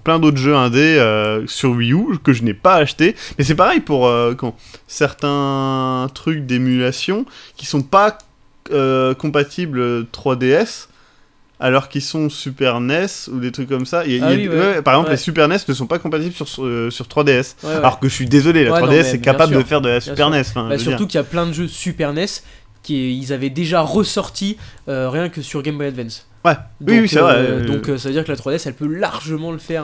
plein d'autres jeux indés sur Wii U que je n'ai pas acheté, mais c'est pareil pour certains trucs d'émulation qui sont pas compatibles 3DS alors qu'ils sont Super NES ou des trucs comme ça. Par exemple, les Super NES ne sont pas compatibles sur 3DS. Alors que je suis désolé, la 3DS est capable de faire de la Super NES. Surtout qu'il y a plein de jeux Super NES qu'ils avaient déjà ressortis rien que sur Game Boy Advance. Ouais, donc, oui, c'est vrai. Donc ça veut dire que la 3DS elle peut largement le faire.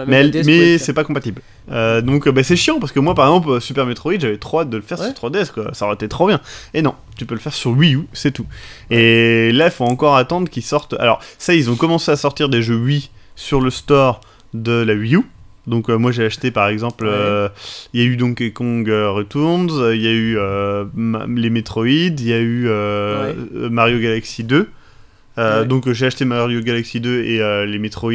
Mais c'est pas compatible. Donc c'est chiant parce que moi par exemple Super Metroid j'avais trop hâte de le faire sur 3DS quoi. Ça aurait été trop bien. Et non, tu peux le faire sur Wii U, c'est tout. Et là il faut encore attendre qu'ils sortent. Alors ça ils ont commencé à sortir des jeux Wii sur le store de la Wii U. Donc moi j'ai acheté par exemple, il y a eu Donkey Kong Returns, il y a eu les Metroid, il y a eu Mario Galaxy 2. Ouais. Donc j'ai acheté Mario Galaxy 2 et les Metroid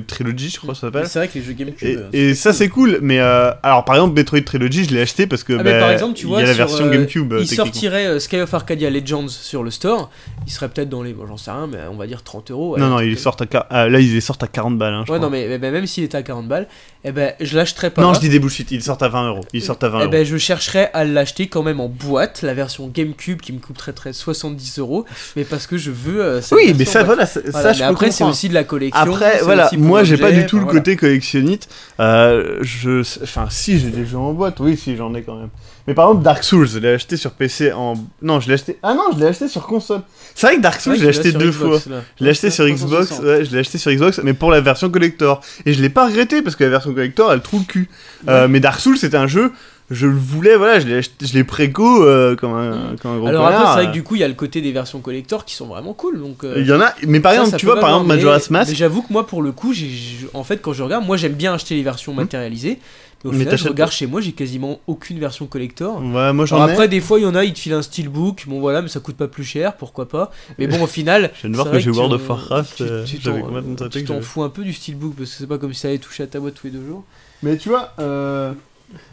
Trilogy, je crois que ça Mais s'appelle. c'est vrai que les jeux GameCube. Et ça c'est cool, mais alors par exemple Metroid Trilogy je l'ai acheté parce que mais par exemple, tu il vois, y a la sur, version GameCube. il techniquement. sortirait Sky of Arcadia Legends sur le store, il serait peut-être dans les, bon, j'en sais rien, mais on va dire 30 euros. Non, ils sortent là ils les sortent à 40 balles. Hein, je Ouais, crois. non, mais même s'il était à 40 balles, eh ben, je l'achèterais pas. Non, là. je dis des bullshit, ils sortent à 20 euros. Ils sortent à 20 Eh euros. ben, je chercherais à l'acheter quand même en boîte, la version GameCube qui me coûterait 70 euros, mais parce que je veux. Cette Oui, version mais ça, en boîte. voilà, Voilà, je mais peux après, c'est comprendre. aussi de la collection. Après, c'est voilà, aussi pour moi j'ai pas l'objet, du tout le enfin, voilà. côté collectionnite. Enfin, si j'ai des jeux en boîte, oui, si j'en ai quand même. Mais par exemple, Dark Souls, je l'ai acheté sur PC en. Non, je l'ai acheté. Ah non, je l'ai acheté sur console. C'est vrai que Dark Souls, Ouais, je l'ai tu l'as acheté sur 2 Xbox, fois. là. Je l'ai acheté sur Xbox, 360. ouais, je l'ai acheté sur Xbox, mais pour la version collector. Et je l'ai pas regretté parce que la version collector, elle trouve le cul. Ouais. Mais Dark Souls, c'était un jeu, je le voulais, voilà, je l'ai préco comme un gros Alors connard. après, c'est vrai que du coup, il y a le côté des versions collector qui sont vraiment cool. Donc, Il y en a, mais par exemple, ça tu peut vois, par valoir, exemple, Majora's mais Mask. j'avoue que moi, pour le coup, en fait, quand je regarde, moi j'aime bien acheter les versions matérialisées. Mais au Mais final, je t'achètes regarde chez moi, j'ai quasiment aucune version collector. Ouais, moi j'en Alors ai. après, des fois, il y en a, ils te filent un steelbook. Bon, voilà, mais ça coûte pas plus cher, pourquoi pas. Mais bon, au final. Je viens de voir c'est que vrai j'ai World of tu- Warcraft. tu J'avais t'en- complètement zappé tu que t'en j'avais- fous un peu du steelbook parce que c'est pas comme si ça allait toucher à ta boîte tous les 2 jours. Mais tu vois,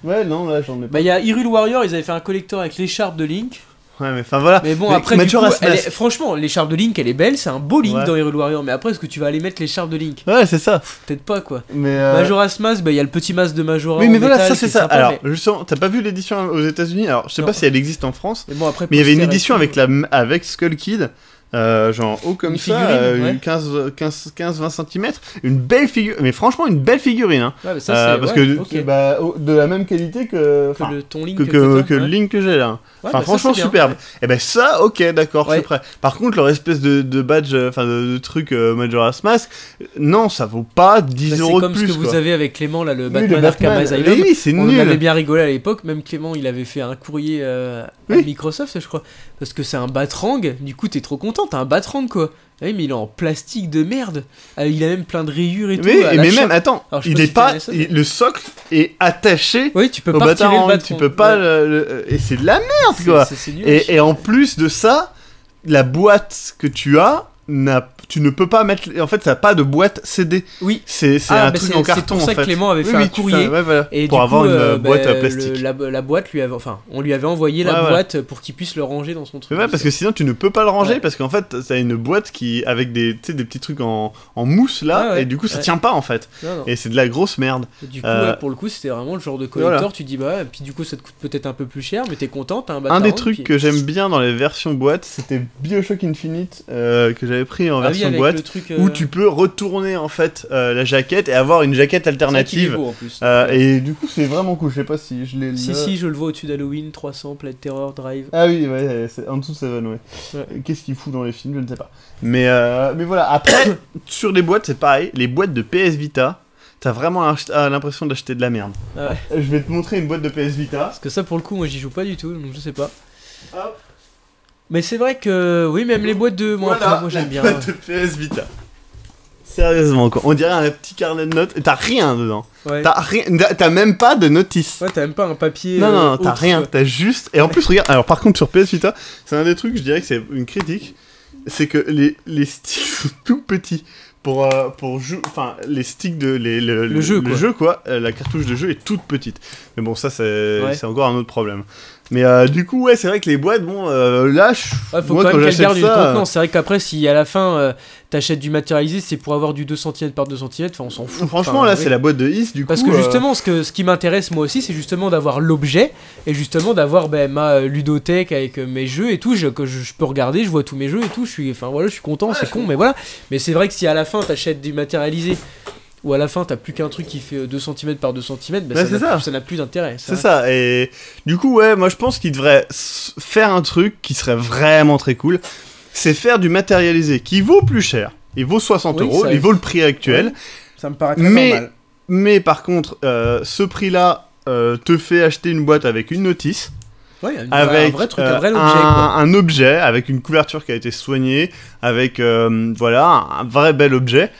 ouais, non, là j'en ai pas. Bah, il y a Hyrule Warrior, ils avaient fait un collector avec l'écharpe de Link. Ouais, mais enfin voilà. Mais bon, Mais après, du coup, Majora's Mask. franchement, l'écharpe de Link, elle est belle, c'est un beau Link Ouais. dans Hyrule Warrior. Mais après, est-ce que tu vas aller mettre l'écharpe de Link? Ouais, c'est ça. Peut-être pas, quoi. Mais Majora's Mask, bah, il y a le petit masque de Majora. oui, en mais voilà, métal ça qui c'est est ça. sympa, Alors, mais... justement, t'as pas vu l'édition aux États-Unis? Alors, je sais Non. pas si elle existe en France, mais bon, après, mais il y avait une poster et édition tout. avec Skull Kid. Genre haut comme Une ça, figurine, ouais. une 15-20 cm, une belle figure, mais franchement une belle figurine, hein. Ouais, mais ça, c'est. Parce ouais, que ok. bah, de la même qualité que, Que ton Link. que t'as, le ouais. Link que j'ai là. Ouais, Enfin, bah, ça, franchement c'est bien, superbe. ouais. Et ben ça, ok, d'accord, je Ouais. suis prêt. Par contre, leur espèce de badge, enfin de truc Majora's Mask, non, ça vaut pas 10 Bah, euros c'est de comme plus. ce que vous quoi. avez avec Clément, là, le Oui, Batman Arkham Asylum. Mais oui, c'est On en nul. avait bien rigolé à l'époque, même Clément il avait fait un courrier à Oui. Microsoft, je crois, parce que c'est un Batrang, du coup t'es trop content, t'as un Batrang quoi. Ah oui, mais il est en plastique de merde, il a même plein de rayures et tout. Oui, à et la mais chape. même, attends, Alors, je sais il pas est si pas, t'avais ça, mais- le socle est attaché Oui, tu peux au pas retirer le Batarang, Batrang. tu peux pas Ouais. et c'est de la merde quoi. C'est nul. Et en plus de ça, la boîte que tu as, tu ne peux pas mettre. En fait, ça n'a pas de boîte CD. Oui. C'est Ah, un bah, truc en carton. C'est pour ça en que fait. Clément avait Oui, fait oui, un tu courrier. ouais, voilà, Et pour du avoir coup, une boîte à bah, plastique. la boîte lui avait, enfin, on lui avait envoyé la Ouais, boîte pour qu'il puisse le ranger dans son truc. Ouais, parce que sinon tu ne peux pas le ranger Ouais. parce qu'en fait t'as une boîte qui avec des, tu sais, des petits trucs en mousse là Ouais, ouais. et du coup ça Ouais. tient pas en fait Non, non. et c'est de la grosse merde. Et du coup, Euh, ouais, pour le coup, c'était vraiment le genre de collector. voilà. Tu dis, bah, et puis du coup, ça te coûte peut-être un peu plus cher, mais t'es content, t'as un Un Batarang. des trucs puis- que j'aime bien dans les versions boîte, c'était BioShock Infinite que j'avais pris en Ah oui, version avec boîte le truc, où tu peux retourner en fait la jaquette et avoir une jaquette c'est vrai qu'il est alternative. beau, en plus. Et du coup c'est vraiment cool. Je sais pas si je l'ai. Si, là. si, je le vois au-dessus d'Halloween, 300, Plague Terror, Drive. Ah oui, ouais, c'est en dessous de Seven, ouais. Ouais. Qu'est-ce qu'il fout dans les films, je ne sais pas. Mais voilà, après, sur les boîtes, c'est pareil. Les boîtes de PS Vita, t'as vraiment l'impression d'acheter de la merde. Ah ouais. Je vais te montrer une boîte de PS Vita. Parce que ça, pour le coup, moi, j'y joue pas du tout, donc je sais pas. Hop. Mais c'est vrai que, oui, même les boîtes de. Moi, Voilà, après, moi j'aime bien. la boîte de PS Vita. Sérieusement, quoi. On dirait un petit carnet de notes. Et t'as rien dedans. Ouais. T'as même pas de notice. Ouais, t'as même pas un papier. Non, non, t'as autre, rien, quoi. t'as juste. Et en plus, regarde, alors par contre, sur PS Vita, c'est un des trucs, je dirais que c'est une critique, c'est que les sticks sont tout petits. Pour jouer. Enfin, les sticks de. Le jeu, quoi. La cartouche de jeu est toute petite. Mais bon, ça, c'est Ouais. c'est encore un autre problème. Mais du coup, ouais, c'est vrai que les boîtes, bon, là, Ouais, faut moi, quand même qu'elle j'achète garde une ça, contenance. C'est vrai qu'après, si à la fin t'achètes du matérialisé, c'est pour avoir du 2 cm par 2 cm, enfin on s'en fout. franchement, Enfin, là, oui. c'est la boîte de Is, du Parce coup. que justement, ce qui m'intéresse moi aussi, c'est justement d'avoir l'objet et justement d'avoir ma ludothèque avec mes jeux et tout, que je peux regarder, je vois tous mes jeux et tout, je suis content, Ouais, c'est je con, mais voilà. Mais c'est vrai que si à la fin t'achètes du matérialisé ou à la fin t'as plus qu'un truc qui fait 2 cm par 2 cm, bah, Ouais, c'est ça. ça n'a plus d'intérêt. C'est ça, et du coup, ouais, moi je pense qu'il devrait faire un truc qui serait vraiment très cool. C'est faire du matérialisé qui vaut plus cher. Il vaut 60 Oui, euros, ça- il vaut le prix actuel. Ouais. Ça me paraît Mais, mais par contre, ce prix-là te fait acheter une boîte avec une notice, Ouais, un avec vrai truc, un vrai objet. Quoi. un objet, avec une couverture qui a été soignée, avec voilà, un vrai bel objet.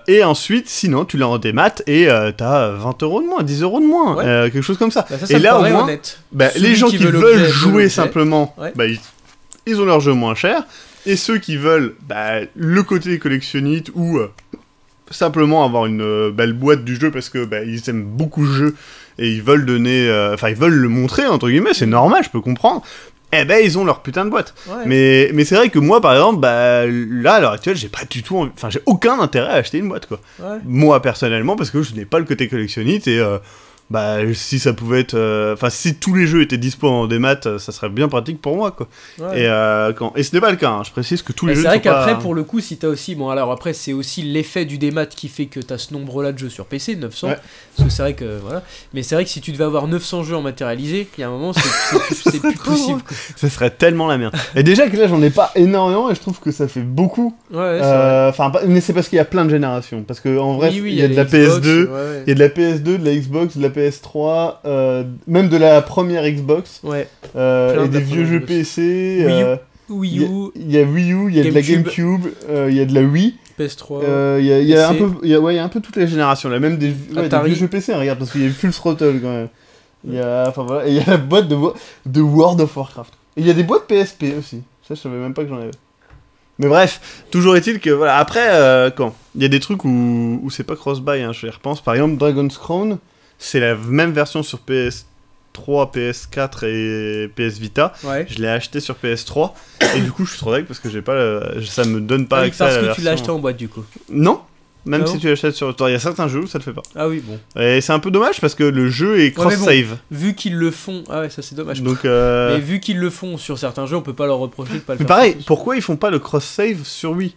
Et ensuite, sinon, tu l'as en démat et t'as 20 euros de moins, 10 euros de moins, Ouais. quelque chose comme ça. Bah, ça et me là, au paraît moins, honnête. bah, Celui les gens qui veut veulent l'objet, veut jouer l'objet. simplement, Ouais. bah, ils ont leur jeu moins cher. et ceux qui veulent le côté collectionnite ou simplement avoir une belle boîte du jeu parce que ils aiment beaucoup le jeu et ils veulent donner, ils veulent le montrer entre guillemets, c'est normal, je peux comprendre. Eh ben ils ont leur putain de boîte. Ouais. Mais c'est vrai que moi par exemple, là à l'heure actuelle, j'ai pas du tout, j'ai aucun intérêt à acheter une boîte quoi. Ouais. Moi personnellement parce que je n'ai pas le côté collectionnite et si ça pouvait être, si tous les jeux étaient dispo en démat, ça serait bien pratique pour moi quoi. Ouais. Et ce n'est pas le cas, hein. Je précise que tous les jeux. C'est vrai sont pas... qu'après pour le coup si t'as aussi alors après c'est aussi l'effet du démat qui fait que t'as ce nombre là de jeux sur PC 900 Ouais. parce que c'est vrai que voilà, mais c'est vrai que si tu devais avoir 900 jeux en matérialisé, il y a un moment c'est plus possible quoi. Ça serait tellement la merde. Et déjà que là j'en ai pas énormément et je trouve que ça fait beaucoup. Ouais, c'est vrai. Mais c'est parce qu'il y a plein de générations. Parce que en vrai, Oui, il y a de la les Xbox, PS2, ouais. il y a de la PS2, de la Xbox, de la PS3, même de la première Xbox, Ouais. et de des la vieux première jeux Xbox. PC. Wii U. Il Wii U, y a Wii U, il y a de la GameCube. GameCube, il y a de la Wii, PS3. il y a un PC. peu, il y a un peu toutes les générations là, même des Atari. vieux jeux PC, hein, regarde, parce qu'il y a Full Throttle quand même. Il y a, voilà, et il y a la boîte de World of Warcraft. Et il y a des boîtes PSP aussi. Ça, je savais même pas que j'en avais. Mais bref, toujours est-il que voilà. Après, il y a des trucs où c'est pas cross-buy, hein, je y repense. Par exemple, Dragon's Crown, c'est la même version sur PS3, PS4 et PS Vita. Ouais. Je l'ai acheté sur PS3 et du coup, je suis trop deg parce que j'ai pas, ça me donne pas accès à parce la que version. tu l'as acheté en boîte du coup. Non. Même Non. si tu l'achètes sur... Il y a certains jeux où ça le fait pas. Ah oui, bon. Et c'est un peu dommage parce que le jeu est Ouais, mais cross-save. Vu qu'ils le font... Ah ouais, ça c'est dommage. Donc, Mais vu qu'ils le font sur certains jeux, on peut pas leur reprocher de pas le mais faire. pareil, pourquoi ils font pas le cross-save sur Wii?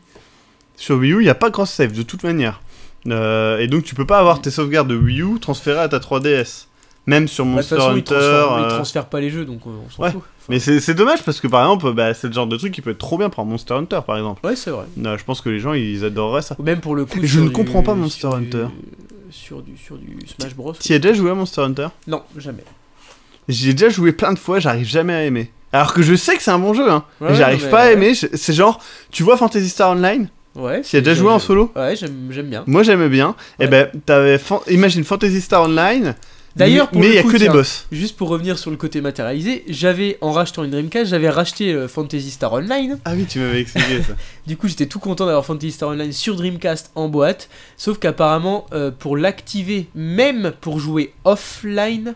Sur Wii U, il n'y a pas de cross-save de toute manière. Et donc tu peux pas avoir tes sauvegardes de Wii U transférées à ta 3DS. Même sur Bah, de Monster toute façon, Hunter. ils transfèrent pas les jeux, donc on s'en Ouais. fout. Mais c'est dommage parce que par exemple, c'est le genre de truc qui peut être trop bien pour un Monster Hunter par exemple. Ouais, c'est vrai. Je pense que les gens ils adoreraient ça. Ou même pour le coup... Je sur ne du- comprends pas Monster sur Hunter. Sur du Smash Bros. Tu as déjà joué à Monster Hunter? Non, jamais. J'y ai déjà joué plein de fois, j'arrive jamais à aimer. Alors que je sais que c'est un bon jeu, hein. Ouais, Mais j'arrive mais pas à ouais. aimer. C'est genre, tu vois Phantasy Star Online? Ouais. Tu as déjà joué en solo? Ouais, j'aime bien. Moi j'aimais bien. Et Ouais. imagine Phantasy Star Online. D'ailleurs, pour mais le il y a coup, que des tiens, boss. Juste pour revenir sur le côté matérialisé, en rachetant une Dreamcast, j'avais racheté Phantasy Star Online. Ah oui, tu m'avais expliqué ça. Du coup, j'étais tout content d'avoir Phantasy Star Online sur Dreamcast en boîte. Sauf qu'apparemment, pour l'activer, même pour jouer offline,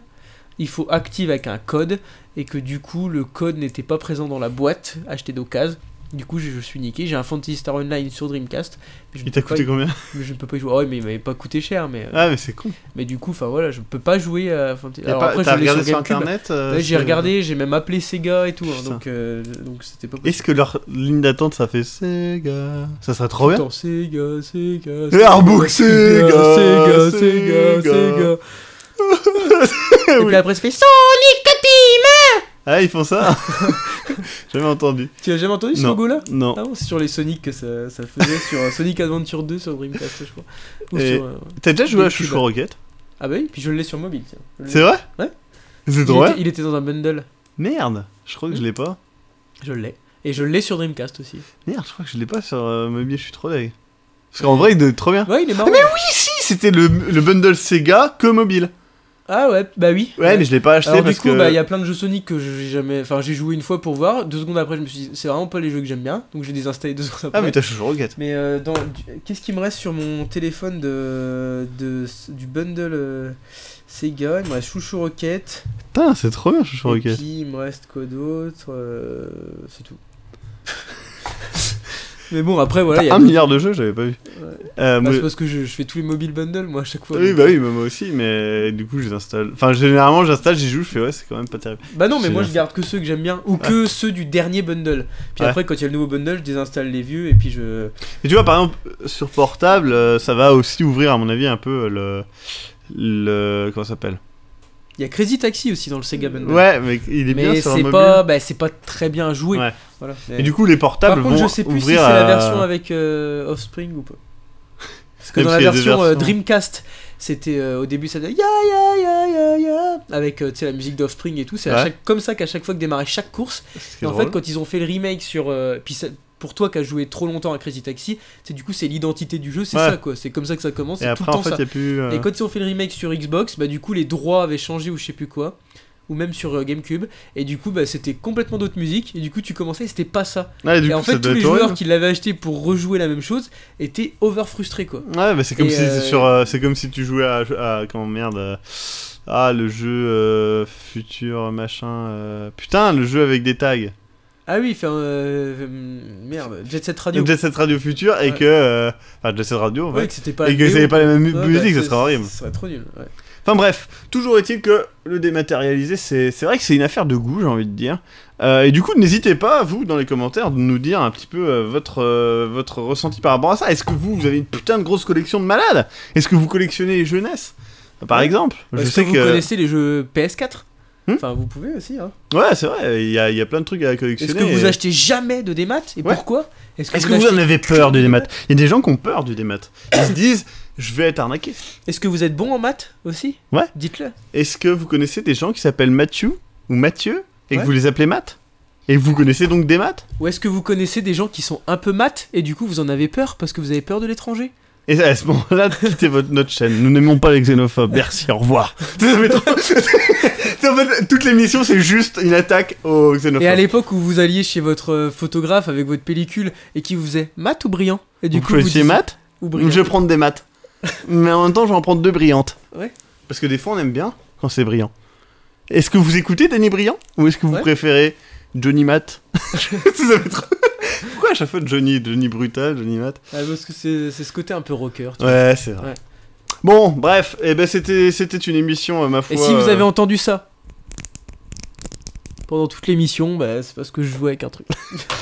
il faut activer avec un code. Et que du coup, le code n'était pas présent dans la boîte achetée d'occasion. Du coup, je suis niqué. J'ai un Phantasy Star Online sur Dreamcast. Mais je Il ne t'a peux pas coûté combien? mais je ne peux pas y jouer. Ah ouais, mais il m'avait pas coûté cher. Ah, mais c'est con. Mais du coup, enfin voilà, je peux pas jouer à Phantasy. T'as Alors après, t'as je l'ai regardé sur GameCube. internet Ouais, j'ai regardé, j'ai même appelé Sega et tout, hein, Putain. donc c'était pas possible. Est-ce que leur ligne d'attente ça fait Sega? Ça serait trop bien. Attends, Sega. Et Artbook, Sega. Sega. Et Oui. puis après, ça fait Sonic Team. Ah, ils font ça? Jamais entendu. Tu as jamais entendu ce Non. logo-là? Non. Ah non, c'est sur les Sonic que ça faisait, sur Sonic Adventure 2 sur Dreamcast, je crois. Ou Et- sur, T'as déjà joué à GameCube. Chouchou Rocket? Ah bah oui, puis je l'ai sur mobile, tiens. Je l'ai. C'est vrai? Ouais. C'est Il trop bien. était, il était dans un bundle. Merde, je crois que je l'ai pas. Je l'ai. Et je l'ai sur Dreamcast aussi. Merde, je crois que je l'ai pas sur mobile, je suis trop deg. Parce qu'en vrai, il est trop bien. Ouais, il est marrant. Mais oui, si, c'était le bundle Sega que mobile. Ah ouais, bah oui. Ouais, mais je l'ai pas acheté Alors parce du coup, que. bah il y a plein de jeux Sonic que j'ai jamais, enfin j'ai joué une fois pour voir. 2 secondes après, je me suis dit c'est vraiment pas les jeux que j'aime bien, donc j'ai désinstallé 2 secondes après. Ah, mais t'as Chouchou Rocket. Mais qu'est-ce qui me reste sur mon téléphone du bundle Sega? Il me reste Chouchou Rocket. Putain, c'est trop bien Chouchou Et Rocket. puis il me reste quoi d'autre? C'est tout. Mais bon, après voilà, il y T'as a 1 d'autres- milliard de jeux, j'avais pas vu. Ouais. Moi- Bah, c'est parce que je fais tous les mobile bundles moi à chaque fois. Oui, donc, bah oui, moi aussi, mais du coup, je les installe. Enfin, généralement, j'installe, j'y joue, je fais ouais, c'est quand même pas terrible. Bah non, mais C'est moi bien. je garde que ceux que j'aime bien ou que ceux du dernier bundle. Puis Ouais. après, quand il y a le nouveau bundle, je désinstalle les vieux et puis je. Et tu vois, par exemple, sur portable, ça va aussi ouvrir, à mon avis, un peu comment ça s'appelle? Il y a Crazy Taxi aussi dans le Sega bundle. Ouais, mais il est bien mais sur un c'est mobile. pas, bah, c'est pas très bien joué. Ouais. Voilà. Et du coup, les portables par contre, vont je sais plus si ouvrir c'est la à- version avec Offspring ou pas. Parce que Même dans la s'il y a deux version versions. Dreamcast, c'était au début ça faisait ya avec tu sais la musique d'Offspring et tout. C'est Ouais. comme ça qu'à chaque fois que démarrait chaque course. Ce qui Et est en drôle. fait, quand ils ont fait le remake sur. Puis pour toi qui as joué trop longtemps à Crazy Taxi, du coup, c'est l'identité du jeu, c'est Ouais. ça quoi. C'est comme ça que ça commence. Et C'est tout après, le en temps fait, ça. il y a plus. Et quand ils ont fait le remake sur Xbox, bah du coup, les droits avaient changé ou je sais plus quoi. ou même sur GameCube, et du coup bah, c'était complètement d'autres musiques, et du coup tu commençais et c'était pas ça. Ouais, du Et coup, en fait ça tous doit les être joueurs horrible. qui l'avaient acheté pour rejouer la même chose étaient over frustrés quoi. Ouais, bah c'est comme Et, si c'est comme si tu jouais à comment merde le jeu futur machin putain, le jeu avec des tags. Ah oui, merde, Jet Set Radio. Jet Set Radio Futur et Ouais. que enfin Jet Set Radio en fait. Ouais, que c'était pas Et que c'était pas la même musique, ça serait horrible. Ça serait trop nul. Ouais. Enfin bref, toujours est-il que le dématérialisé, c'est vrai que c'est une affaire de goût, j'ai envie de dire. Et du coup, n'hésitez pas, vous, dans les commentaires, de nous dire un petit peu votre ressenti par rapport à ça. Est-ce que vous avez une putain de grosse collection de malades? Est-ce que vous collectionnez les jeunesses, par exemple? Est-ce que vous connaissez les jeux PS4? Enfin, vous pouvez aussi, hein. Ouais, c'est vrai, il y a plein de trucs à collectionner. Est-ce que vous achetez jamais de démat? Et Ouais. pourquoi? Est-ce que vous en avez peur du démat? Il y a des gens qui ont peur du démat. Ils se disent, je vais être arnaqué. Est-ce que vous êtes bon en maths aussi? Ouais. Dites-le. Est-ce que vous connaissez des gens qui s'appellent Mathieu ou Mathieu et que Ouais. vous les appelez maths? Et vous connaissez donc des maths? Ou est-ce que vous connaissez des gens qui sont un peu maths et du coup vous en avez peur parce que vous avez peur de l'étranger? Et à ce moment-là, quittez notre chaîne. Nous n'aimons pas les xénophobes. Merci, au revoir. Ça fait trop- en fait, toute l'émission, c'est juste une attaque aux xénophobes. Et à l'époque où vous alliez chez votre photographe avec votre pellicule et qui vous faisait mat ou brillant? Et du vous coup vous choisissez disiez maths? ou brillant. Je vais prendre des maths. Mais en même temps, je vais en prendre 2 brillantes. Ouais. Parce que des fois, on aime bien quand c'est brillant. Est-ce que vous écoutez Danny Brillant? Ou est-ce que vous Ouais. préférez Johnny Matt? Ça fait trop- Pourquoi à chaque fois Johnny Brutal, Johnny Matt? Ah, parce que c'est ce côté un peu rocker. tu vois. Ouais, c'est vrai. Ouais. Bon, bref, eh ben c'était une émission, ma foi. Et si vous avez entendu ça pendant toute l'émission, bah, c'est parce que je jouais avec un truc.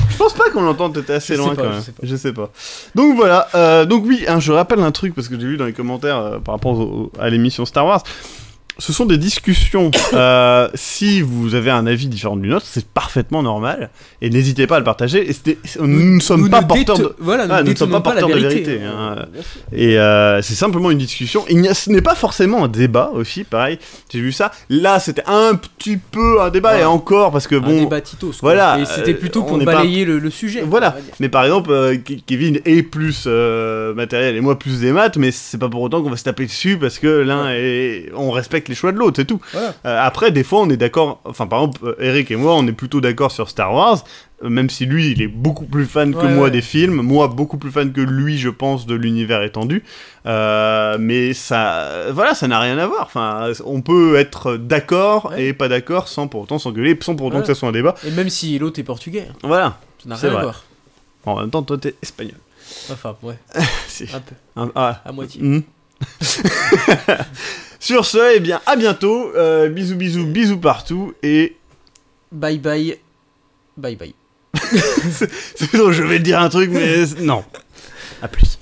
Je pense pas qu'on l'entende, t'étais assez Je sais loin pas, quand je même. sais pas. Je sais pas. Donc voilà, donc oui, hein, je rappelle un truc parce que j'ai vu dans les commentaires par rapport à l'émission Star Wars. Ce sont des discussions. Si vous avez un avis différent du nôtre, c'est parfaitement normal. Et n'hésitez pas à le partager. Et nous ne sommes pas porteurs de... Voilà, Ah, nous ne sommes pas porteurs la de vérité. vérité, hein. Bien sûr. Et c'est simplement une discussion. Ce n'est pas forcément un débat aussi, pareil. J'ai vu ça. Là, c'était un petit peu un débat, Ouais. et encore, parce que Un bon... débat titos, quoi. voilà, Et c'était plutôt on pour n'est pas- balayer le sujet. Voilà. on va dire. Mais par exemple, Kevin est plus matériel et moi plus des maths, mais c'est pas pour autant qu'on va se taper dessus parce que l'un est... On respecte les choix de l'autre, c'est tout. Voilà. Après, des fois, on est d'accord... Enfin, par exemple, Eric et moi, on est plutôt d'accord sur Star Wars, même si lui, il est beaucoup plus fan que Ouais, moi ouais. des films, moi, beaucoup plus fan que lui, je pense, de l'univers étendu. Mais ça... Voilà, ça n'a rien à voir. Enfin, on peut être d'accord Ouais. et pas d'accord sans pour autant s'engueuler, sans pour autant Voilà. que ça soit un débat. Et même si l'autre est portugais, hein, Voilà. ça n'a C'est rien à vrai. voir. En même temps, toi, t'es espagnol. Enfin, ouais, Si. un peu, Ah. à moitié. Mhm. Sur ce, eh bien, à bientôt. Bisous, bisous, bisous partout. Et Bye bye. Bye bye. je vais te dire un truc, mais non. À plus.